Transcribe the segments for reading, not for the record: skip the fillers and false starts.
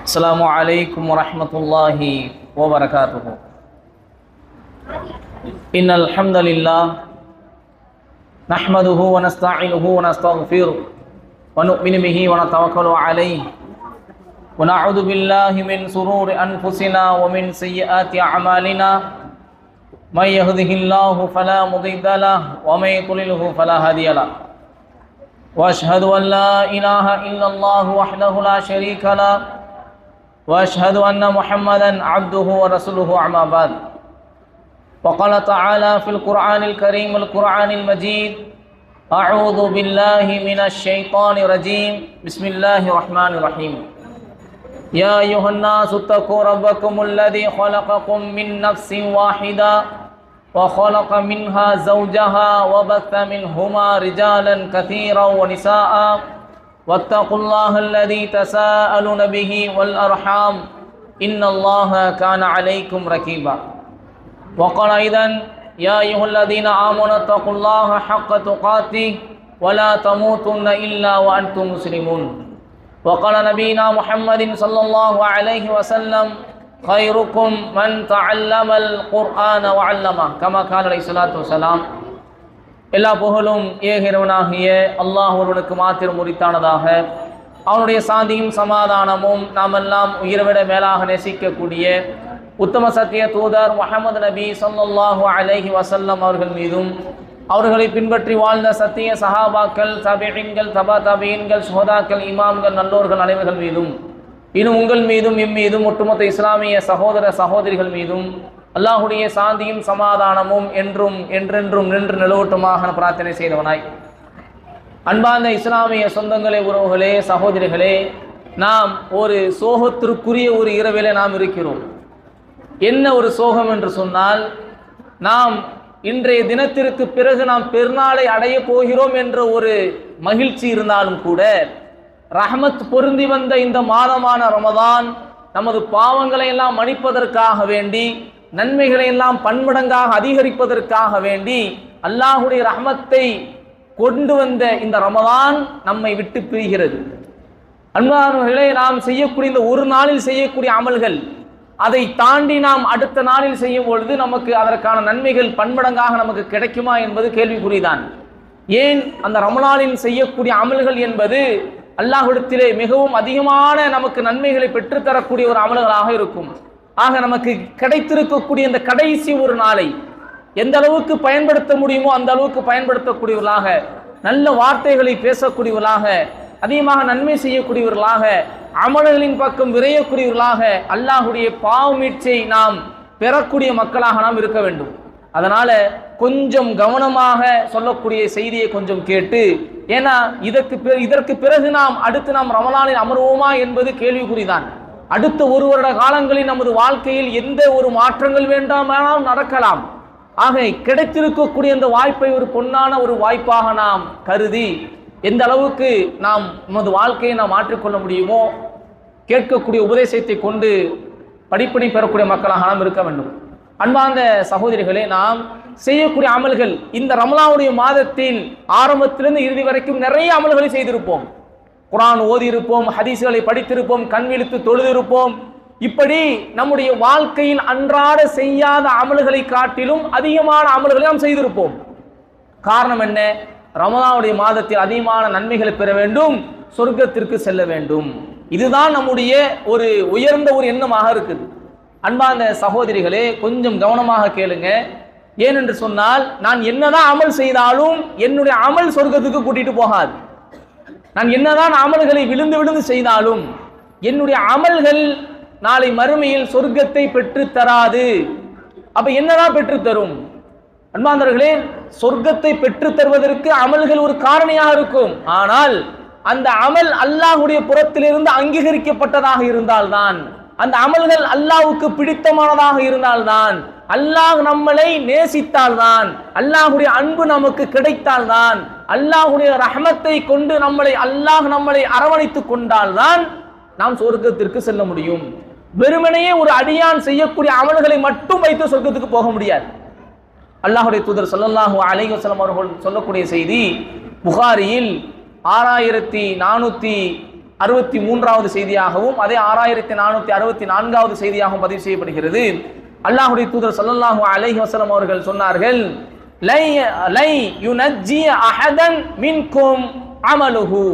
السلام عليكم ورحمة الله وبركاته. إن الحمد لله نحمده ونستعينه ونستغفره ونؤمن به ونتوكل عليه ونعوذ بالله من شرور أنفسنا ومن سيئات أعمالنا. من يهده الله فلا مضل له ومن يضلله فلا هادي له. وأشهد أن لا إله إلا الله وحده لا شريك له وأشهد أن محمدا عبده ورسوله أما بعد. وقال تعالى في القرآن الكريم القرآن المجيد: أعوذ بالله من الشيطان الرجيم بسم الله الرحمن الرحيم. يا أيها الناس اتقوا ربكم الذي خلقكم من نفس واحدة وخلق منها زوجها وبث منهما رجالا كثيرا ونساء واتقوا الله الذي تساءلون به والأرحام إن الله كان عليكم رقيبا. وقال أيضا: يا أيها الذين آمنوا اتقوا الله حق تقاته ولا تموتن إلا وأنتم مسلمون. وقال نبينا محمد صلى الله عليه وسلم: خيركم من تعلم القرآن وعلمه كما قال عليه الصلاة والسلام. எல்லா புகழும் ஏகிறவனாகிய அல்லாஹ் ஒருவனுக்கு மாத்திரம் உரித்தானதாக. அவனுடைய சாந்தியும் சமாதானமும் நாமெல்லாம் உயிர்விட மேலாக நேசிக்கக்கூடிய உத்தம சத்திய தூதர் முஹம்மது நபி ஸல்லல்லாஹு அலைஹி வஸல்லம் அவர்கள் மீதும், அவர்களை பின்பற்றி வாழ்ந்த சத்திய சஹாபாக்கள், தபீஈன்கள், தபா தபீன்கள், சுஹதாக்கள், இமாம்கள், நல்லோர்கள் அனைவர்கள் மீதும், இன்னும் உங்கள் மீதும் எம் மீதும் ஒட்டுமொத்த இஸ்லாமிய சகோதர சகோதரிகள் மீதும் அல்லாஹுடைய சாந்தியும் சமாதானமும் என்றும் என்றென்றும் நின்று நிலவட்டுமாக பிரார்த்தனை செய்தவனாய், அன்பார்ந்த இஸ்லாமிய சொந்தங்களே, உறவுகளே, சகோதரிகளே, நாம் ஒரு சோகத்திற்குரிய ஒரு இரவிலே நாம் இருக்கிறோம். என்ன ஒரு சோகம் என்று சொன்னால், நாம் இன்றைய தினத்திற்கு பிறகு நாம் பெருநாளை அடைய போகிறோம் என்ற ஒரு மகிழ்ச்சி இருந்தாலும் கூட, ரஹ்மத் பொருந்தி வந்த இந்த மாதமான ரமதான் நமது பாவங்களை எல்லாம் மன்னிப்பதற்காக வேண்டி, நன்மைகளை எல்லாம் பன்மடங்காக அதிகரிப்பதற்காக வேண்டி அல்லாஹுடைய ரஹ்மத்தை கொண்டு வந்த இந்த ரமதான் நம்மை விட்டு பிரிகிறது. அன்பானவர்களே, நாம் செய்யக்கூடிய இந்த ஒரு நாளில் செய்யக்கூடிய அமல்கள், அதை தாண்டி நாம் அடுத்த நாளில் செய்யும் பொழுது நமக்கு அதற்கான நன்மைகள் பன்மடங்காக நமக்கு கிடைக்குமா என்பது கேள்விக்குறிதான். ஏன் அந்த ரமலானில் செய்யக்கூடிய அமல்கள் என்பது அல்லாஹ்விடத்திலே மிகவும் அதிகமான நமக்கு நன்மைகளை பெற்றுத்தரக்கூடிய ஒரு அமல்களாக இருக்கும். ஆக நமக்கு கிடைத்திருக்கக்கூடிய இந்த கடைசி ஒரு நாளை எந்த அளவுக்கு பயன்படுத்த முடியுமோ அந்த அளவுக்கு பயன்படுத்தக்கூடியவர்களாக, நல்ல வார்த்தைகளை பேசக்கூடியவர்களாக, அதிகமாக நன்மை செய்யக்கூடியவர்களாக, அமல்களின் பக்கம் விரையக்கூடியவர்களாக, அல்லாஹுடைய பாவமீட்சை நாம் பெறக்கூடிய மக்களாக நாம் இருக்க வேண்டும். அதனால கொஞ்சம் கவனமாக சொல்லக்கூடிய செய்தியை கொஞ்சம் கேட்டு, ஏன்னா இதற்கு பிறகு நாம் அடுத்து நாம் ரமலானில் அமர்வோமா என்பது கேள்விக்குறிதான். அடுத்த ஒரு வருட காலங்களில் நமது வாழ்க்கையில் எந்த ஒரு மாற்றங்கள் வேண்டாமானால் நடக்கலாம். ஆக கிடைத்திருக்கக்கூடிய இந்த வாய்ப்பை ஒரு பொன்னான ஒரு வாய்ப்பாக நாம் கருதி, எந்த அளவுக்கு நாம் நமது வாழ்க்கையை நாம் மாற்றிக்கொள்ள முடியுமோ, கேட்கக்கூடிய உபதேசத்தை கொண்டு படிப்பினை பெறக்கூடிய மக்களாக நாம் இருக்க வேண்டும். அன்பார்ந்த சகோதரிகளே, நாம் செய்யக்கூடிய அமல்கள் இந்த ரமலானுடைய மாதத்தில் ஆரம்பத்திலிருந்து இறுதி வரைக்கும் நிறைய அமல்களை செய்திருப்போம். குர்ஆன் ஓதி இருப்போம், ஹதீஸ்களை படித்திருப்போம், கண் விழித்து தொழுதிருப்போம். இப்படி நம்முடைய வாழ்க்கையில் அன்றாட செய்யாத அமல்களை காட்டிலும் அதிகமான அமல்களை நாம் செய்திருப்போம். காரணம் என்ன? ரமலானுடைய மாதத்தில் அதிகமான நன்மைகளை பெற வேண்டும், சொர்க்கத்திற்கு செல்ல வேண்டும். இதுதான் நம்முடைய ஒரு உயர்ந்த ஒரு எண்ணமாக இருக்குது. அன்பார்ந்த சகோதரிகளே, கொஞ்சம் கவனமாக கேளுங்க. ஏனென்று சொன்னால், நான் என்னதான் அமல் செய்தாலும் என்னுடைய அமல் சொர்க்கத்துக்கு கூட்டிட்டு போகாது. நான் என்னதான் அமல்களை விழுந்து விழுந்து செய்தாலும் என்னுடைய அமல்கள் நாளை மறுமையில் சொர்க்கத்தை பெற்று தராது. அப்ப என்னதான் பெற்று தரும்? அன்பார்ந்தவர்களே, சொர்க்கத்தை பெற்று தருவதற்கு அமல்கள் ஒரு காரணியாக இருக்கும். ஆனால் அந்த அமல் அல்லாஹ்வுடைய புறத்திலிருந்து அங்கீகரிக்கப்பட்டதாக இருந்தால்தான், அந்த அமல்கள் அல்லாஹ்வுக்கு பிடித்தமானதாக இருந்தால்தான், அல்லாஹ் நம்மளை நேசித்தால்தான், அல்லாஹ்வுடைய அன்பு நமக்கு கிடைத்தால்தான், அல்லாஹ்வுடைய ரஹ்மத்தை கொண்டு அல்லாஹ் நம்மளை அரவணைத்துக் கொண்டால்தான் நாம் சொர்க்கத்திற்கு செல்ல முடியும். வெறுமனையே ஒரு அடியான் செய்யக்கூடிய அமல்களை மட்டும் வைத்து சொர்க்கத்துக்கு போக முடியாது. அல்லாஹ்வுடைய தூதர் ஸல்லல்லாஹு அலைஹி வஸல்லம் அவர்கள் சொல்லக்கூடிய செய்தி புகாரியில் 6400 63வது செய்தியாகவும் அதே 6464வது செய்தியாகவும் பதிவு செய்யப்படுகிறது. அல்லாஹ்வுடைய தூதர் ஸல்லல்லாஹு அலைஹி வஸல்லம் அவர்கள் சொன்னார்கள், லை யுனஜ்ஜி அஹதன் மின்கும் அமலுஹு,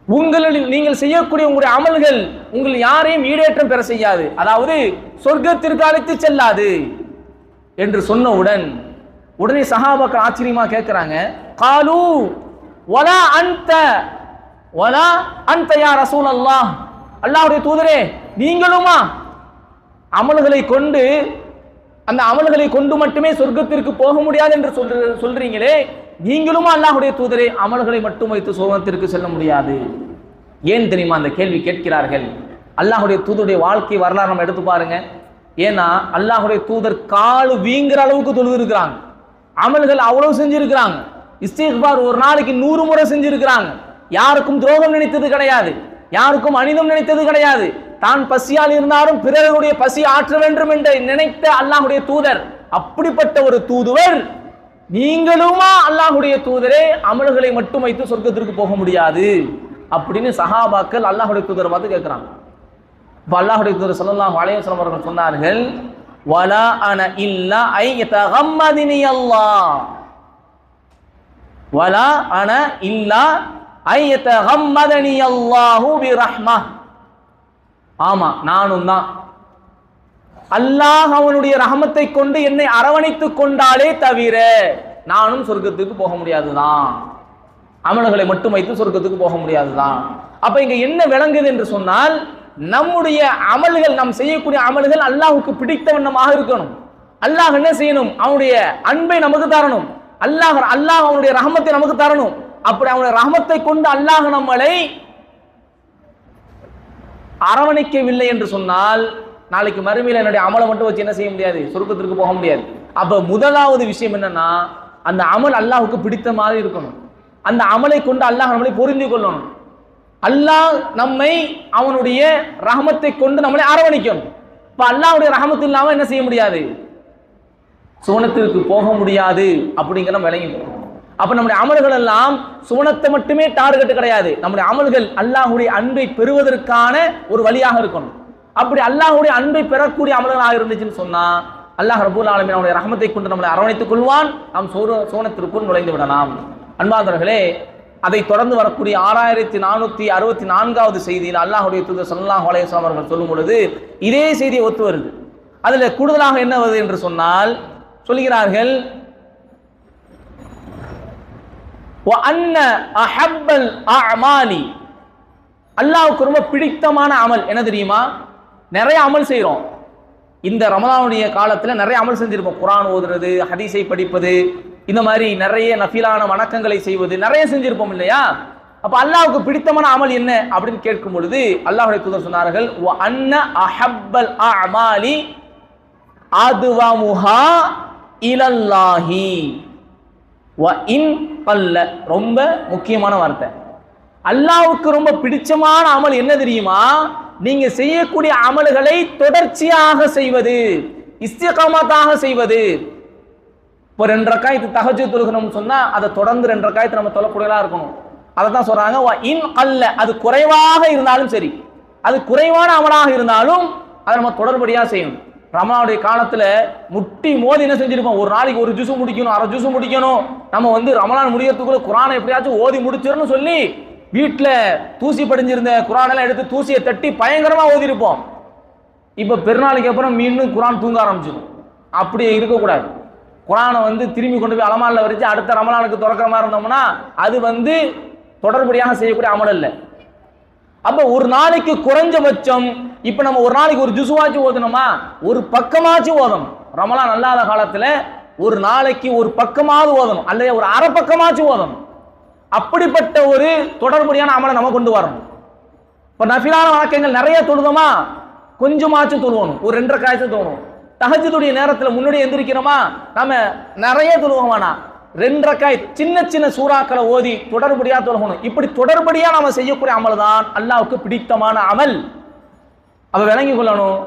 உங்களில் நீங்கள் செய்யக்கூடிய உங்களுடைய அமல்கள் உங்கள் யாரையும் ஈடேற்றம் பெற செய்யாது, அதாவது சொர்க்கத்திற்கு அழைத்து செல்லாது என்று சொன்னவுடன் உடனே சஹாபாக்கள் ஆச்சரியமா கேட்கிறாங்க, காலு வலா அன்த யா ரசூலல்லாஹ், அல்லாஹ்வுடைய தூதரே நீங்களுமா அமல்களை கொண்டு அந்த அமல்களை கொண்டு மட்டுமே சொர்க்கத்திற்கு போக முடியாது என்று சொல்றீங்களே, நீங்களுமா அல்லாஹ்வுடைய தூதரே அமல்களை மட்டும் வைத்து சொர்க்கத்திற்கு செல்ல முடியாது? ஏன் தெரியுமா அந்த கேள்வி கேட்கிறார்கள்? அல்லாஹ்வுடைய தூதருடைய வாழ்க்கை வரலாறு நம்ம எடுத்து பாருங்க. ஏன்னா அல்லாஹ்வுடைய தூதர் கால் வீங்குற அளவுக்கு தொழுது இருக்கிறாங்க, அமல்கள் அவ்வளவு செஞ்சிருக்கிறாங்க, இஸ்திக்பார் ஒரு நாளைக்கு 100 முறை செஞ்சிருக்கிறாங்க, யாருக்கும் துரோகம் நினைத்தது கிடையாது, யாருக்கும் அனிதம் நினைத்தது கிடையாது, தான் பசியால் இருந்தாலும் பிறருடைய பசி ஆற்ற வேண்டும் என்று நினைத்த அல்லாஹ்வுடைய தூதர், அப்படிப்பட்ட ஒரு தூதுவர் நீங்களுமா அல்லாஹ்வுடைய தூதரே அமல்களை மட்டும் வைத்து சொர்க்கத்திற்கு போக முடியாது அப்படின்னு சஹாபாக்கள் அல்லாஹ்வுடைய தூதரை பார்த்து கேட்கிறாங்க. இப்ப அல்லாஹ்வுடைய தூதர் ஸல்லல்லாஹு அலைஹி வஸல்லம் அவர்கள் சொன்னார்கள், வலா அன இல்லா ஐ யதகம்மதினி அல்லாஹ், வலா அன இல்லா ஐ யதகம்மதனி அல்லாஹு பிரஹ்மஹ், ஆமா நானும் தான், அல்லாஹ் அவனுடைய ரஹமத்தை கொண்டு என்னை அரவணைத்துக் கொண்டாலே தவிர நானும் சொர்க்கத்துக்கு போக முடியாதுதான், அமல்களை மட்டும் வைத்து சொர்க்கத்துக்கு போக முடியாதுதான். அப்ப இங்க என்ன விளங்குது என்று சொன்னால், நம்முடைய அமல்கள், நாம் செய்யக்கூடிய அமல்கள் அல்லாஹ்வுக்கு பிடித்த வண்ணமாக இருக்கணும். அல்லாஹ் என்ன செய்யணும்? அவனுடைய அன்பை நமக்கு தரணும், அல்லாஹ் அவனுடைய ரஹமத்தை நமக்கு தரணும். அப்படி அவனுடைய ரஹமத்தை கொண்டு அல்லாஹ் நம்மளை அரவணைக்கவில்லை என்று சொன்னால், நாளைக்கு மறுமையில் என்னுடைய அமலை மட்டும் வச்சு என்ன செய்ய முடியாது? சொர்க்கத்திற்கு போக முடியாது. அப்ப முதலாவது விஷயம் என்னன்னா, அந்த அமல் அல்லாஹ்வுக்கு பிடித்த மாதிரி இருக்கணும், அந்த அமலை கொண்டு அல்லாஹ் நம்மளை பொருந்தி கொள்ளணும், அல்லாஹ் நம்மை அவனுடைய ரஹமத்தை கொண்டு நம்மளை அரவணைக்கணும். இப்ப அல்லாஹ்வுடைய ரஹமத்து இல்லாம என்ன செய்ய முடியாது? சுவனத்திற்கு போக முடியாது அப்படிங்கிற விளங்கிக்கணும். அப்ப நம்முடைய அமல்கள் எல்லாம் சுவனத்தை மட்டுமே டார்கெட் கிடையாது, நம்முடைய அமல்கள் அல்லாஹ்வுடைய அன்பை பெறுவதற்கான ஒரு வழியாக இருக்கணும். அப்படி அல்லாஹ்வுடைய அன்பை பெறக்கூடிய அமல்களாக இருந்துச்சுன்னு சொன்னா அல்லாஹ் ரப்பூல் ஆலமீன் அவனுடைய ரஹமத்தை கொண்டு நம்மளை அரவணைத்துக் கொள்வான், நாம் சுவனத்திற்குள் நுழைந்து விடலாம். அன்பார்ந்தவர்களே, அதை தொடர்ந்து வரக்கூடிய 6464வது செய்தியில் அல்லாஹ்வுடைய தூதர் ஸல்லல்லாஹு அலைஹி வஸல்லம் அவர்கள் சொல்லும் பொழுது இதே செய்தியை ஒத்து வருது. அதுல கூடுதலாக என்ன வருது என்று சொன்னால், சொல்கிறார்கள், وَأَنَّ أَحَبَّ الْأَعْمَالِ, அல்லாஹ்வுக்கு ரொம்ப பிடித்தமான அமல் என்ன தெரியுமா? நிறைய அமல் செய்கிறோம், இந்த ரமலானுடைய காலத்தில் நிறைய அமல் செஞ்சிருப்போம், குர்ஆன் ஓதுறது, ஹதீஸை படிப்பது, இந்த மாதிரி நிறைய நஃபிலான வணக்கங்களை செய்வது நிறைய செஞ்சிருப்போம் இல்லையா? அப்ப அல்லாஹ்வுக்கு பிடித்தமான அமல் என்ன அப்படின்னு கேட்கும் பொழுது அல்லாஹ்வுடைய தூதர் சொன்னார்கள், وَأَنَّ أَحَبَّ الْأَعْمَالِ أَدْوَمُهَا إِلَى اللَّهِ وَإِنْ قَلَّ. ரொம்ப முக்கியமான வார்த்தை. அல்லாஹ்வுக்கு ரொம்ப பிடிச்சமான அமல் என்ன தெரியுமா? நீங்க செய்யக்கூடிய அமல்களை தொடர்ச்சியாக செய்வது, இஸ்திகாமத்தாக செய்வது. இப்போ 2 ரக்காயத்து தஹஜ்ஜுத் தொழுகணும்னு சொன்னா அதை தொடர்ந்து 2 ரக்காயத்து நம்ம தொழக்கூடியதா இருக்கணும். அதை தான் சொல்றாங்க, இன் அல்ல, அது குறைவாக இருந்தாலும் சரி, அது குறைவான அமலாக இருந்தாலும் அதை நம்ம தொடர்படியாக செய்யணும். ரமலானுடைய காலத்துல முட்டி மோதி என்ன செஞ்சிருப்போம்? ஒரு நாளைக்கு ஒரு ஜூஸ் முடிக்கணும், அரை ஜூஸ் முடிக்கணும், நம்ம ரமலான் முடியறதுக்குள்ள குர்ஆனை எப்படியாச்சும் ஓதி முடிச்சிடணும் சொல்லி வீட்டுல தூசி படிஞ்சிருந்த குர்ஆனெல்லாம் எடுத்து தூசியை தட்டி பயங்கரமா ஓதி இருப்போம். இப்ப பெருநாளைக்கு அப்புறம் மீண்டும் குர்ஆன் தூங்க ஆரம்பிச்சிடும். அப்படி இருக்கக்கூடாது. குர்ஆனை திரும்பி கொண்டு போய் அலமாரில் வச்சு அடுத்த ரமலானுக்கு திறக்கிற மாதிரி இருந்தோம்னா அது தொடர்படியாக செய்யக்கூடிய அமல் அல்ல. அப்ப ஒரு நாளைக்கு குறைஞ்சபட்சம் இப்ப நம்ம ஒரு நாளைக்கு ஒரு ஜுசுவாச்சு ஓதணுமா, ஒரு பக்கமாச்சும் ஓதணும். ரமலான் அல்லாத காலத்துல ஒரு நாளைக்கு ஒரு பக்கமாவது ஓதணும், அல்லது ஒரு அரை பக்கமாச்சும் ஓதணும். அப்படிப்பட்ட ஒரு தொடர்படியான அமலை நம்ம கொண்டு வரணும். இப்ப நஃபிலான வணக்கங்கள் நிறைய தொழுதோமா, கொஞ்சமாச்சும் தொழுவணும், ஒரு 2 ரக்காயத்தும் தொழணும். தஹஜ்ஜுடைய நேரத்தில் முன்னாடி எந்திரிக்கிறோமா, நம்ம நிறைய தொழுவோமானா 2 ரக்காயத் சின்ன சின்ன சூறாக்களை ஓதி தொடர்படியா தொழணும். இப்படி தொடர்படியா நாம செய்யக்கூடிய அமல் தான் அல்லாஹ்வுக்கு பிடித்தமான அமல். அவ விளங்கி கொள்ளணும்,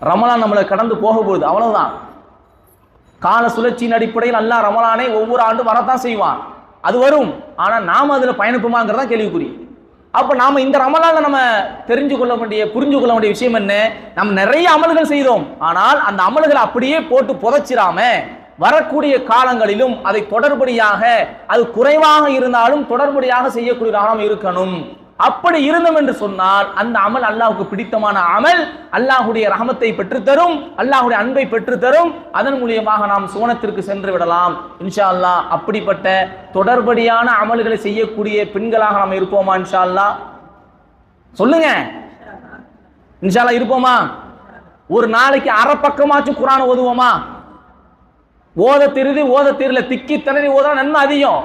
ரமலான் நம்மளை கடந்து போக போகுது, அவ்வளவுதான். கால சுழற்சியின் அடிப்படையில் அல்லாஹ் ரமலானை ஒவ்வொரு ஆண்டும் வரத்தான் செய்வான், அது வரும். ஆனா நாம அதுல பயணிப்போமாங்கிறதா கேள்விக்குறி. அப்ப நாம இந்த ரமலான்ல நம்ம தெரிஞ்சு கொள்ள வேண்டிய புரிஞ்சு கொள்ள வேண்டிய விஷயம் என்ன? நம்ம நிறைய அமல்கள் செய்தோம், ஆனால் அந்த அமல்களை அப்படியே போட்டு புதைச்சிராம வரக்கூடிய காலங்களிலும் அதை தொடர்படியாக, அது குறைவாக இருந்தாலும் தொடர்படியாக செய்யக்கூடியதாக இருக்கணும். அப்படி இருந்தோம் என்று சொன்னால் அந்த அமல் அல்லாஹ்வுக்கு பிடித்தமான அமல், அல்லாஹ்வுடைய ரஹமத்தை பெற்றுத்தரும், அல்லாஹ்வுடைய அன்பை பெற்றுத்தரும். அதன் மூலியமாக நாம் சுவனத்திற்கு சென்று விடலாம் இன்ஷா அல்லாஹ். அப்படிப்பட்ட தொடர்படியான அமல்களை செய்யக்கூடிய பெண்களாக நாம் இருப்போமா இன்ஷா அல்லாஹ்? சொல்லுங்க, இன்ஷா அல்லாஹ் இருப்போமா? ஒரு நாளைக்கு அரை பக்கமாச்சும் குர்ஆன் ஓதுவோமா? ஓத தெரியல திக்கி திணறி ஓத நன்மை அதிகம்.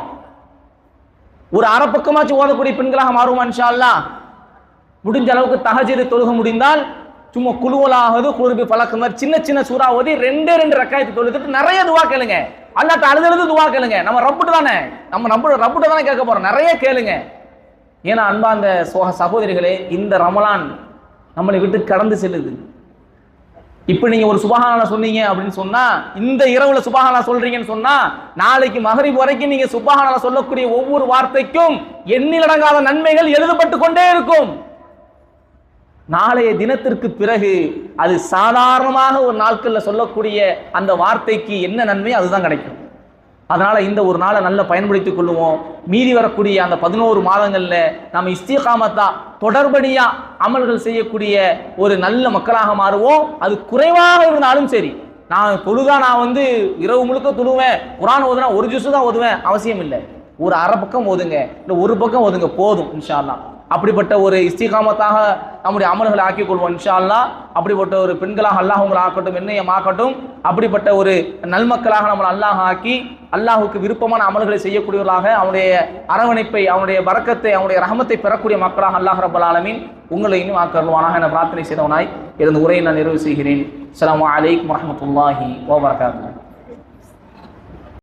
ஒரு அரை பக்கமாச்சும் ஓதக்கூடிய பெண்களாக மாறுவோமா இன்ஷா அல்லாஹ்? முடிஞ்ச அளவுக்கு தஹஜ்ஜுத் தொழுக முடிந்தால் சும்மா குலுவலாவது குலுபி பழக்கம் சின்ன சின்ன சூறா ஓதி 2 ரக்காயத்து தொழுதுட்டு நிறைய துவா கேளுங்க. அல்லாஹ்ட்ட அழுது துவா கேளுங்க. நம்ம ரப்புட்டு தானே, ரப்புட்ட தானே கேட்க போறோம். நிறைய கேளுங்க. ஏன்னா அன்பார்ந்த சகோதரிகளே, இந்த ரமலான் நம்மளை விட்டு கடந்து செல்லுது. இப்ப நீங்க ஒரு சுபஹானல்லாஹ் சொன்னீங்க அப்படின்னு சொன்னா, இந்த இரவுல சுபஹானல்லாஹ் சொல்றீங்கன்னு சொன்னா, நாளைக்கு மகரிப் வரைக்கும் நீங்க சுபஹானல்லாஹ் சொல்லக்கூடிய ஒவ்வொரு வார்த்தைக்கும் எண்ணிலடங்காத நன்மைகள் எழுதப்பட்டு கொண்டே இருக்கும். நாளைய தினத்திற்கு பிறகு அது சாதாரணமாக ஒரு நாட்கள்ல சொல்லக்கூடிய அந்த வார்த்தைக்கு என்ன நன்மை அதுதான் கிடைக்கும். அதனால இந்த ஒரு நாளை நல்ல பயன்படுத்திக் கொள்ளுவோம். மீதி வரக்கூடிய அந்த 11 மாதங்கள்ல நம்ம இஸ்திகாமத்தா தொடர்படியா அமல்கள் செய்யக்கூடிய ஒரு நல்ல மக்களாக மாறுவோம். அது குறைவாக இருந்தாலும் சரி. நான் இரவு முழுக்க தொழுவேன், குர்ஆன் ஓதுனா ஒரு ஜுஸ் தான் ஓதுவேன் அவசியம் இல்லை. ஒரு அரை பக்கம் ஓதுங்க, இல்லை ஒரு பக்கம் ஓதுங்க, போதும் இன்ஷா அல்லாஹ். அப்படிப்பட்ட ஒரு இஸ்திகாமத்தாக நம்முடைய அமல்களை ஆக்கிக் கொள்வோம் இன்ஷா அல்லாஹ். அப்படிப்பட்ட ஒரு பெண்களாக அல்லாஹ் உங்களை ஆக்கட்டும், என்னையும் ஆக்கட்டும். அப்படிப்பட்ட ஒரு நல்மக்களாக நம்மளை அல்லாஹ் ஆக்கி அல்லாஹுக்கு விருப்பமான அமல்களை செய்யக்கூடியவர்களாக, அவனுடைய அரவணைப்பை, அவனுடைய பரக்கத்தை, அவனுடைய ரஹமத்தை பெறக்கூடிய மக்களாக அல்லாஹ் ரப்பல் ஆலமீன் உங்களை இன்னும் ஆக்கருவானாக என பிரார்த்தனை செய்தவனாய் இருந்த உரையை நான் நிறைவு செய்கிறேன். அஸ்ஸலாமு அலைக்கும் வரஹ்மத்துல்லாஹி வபரகாத்துஹு.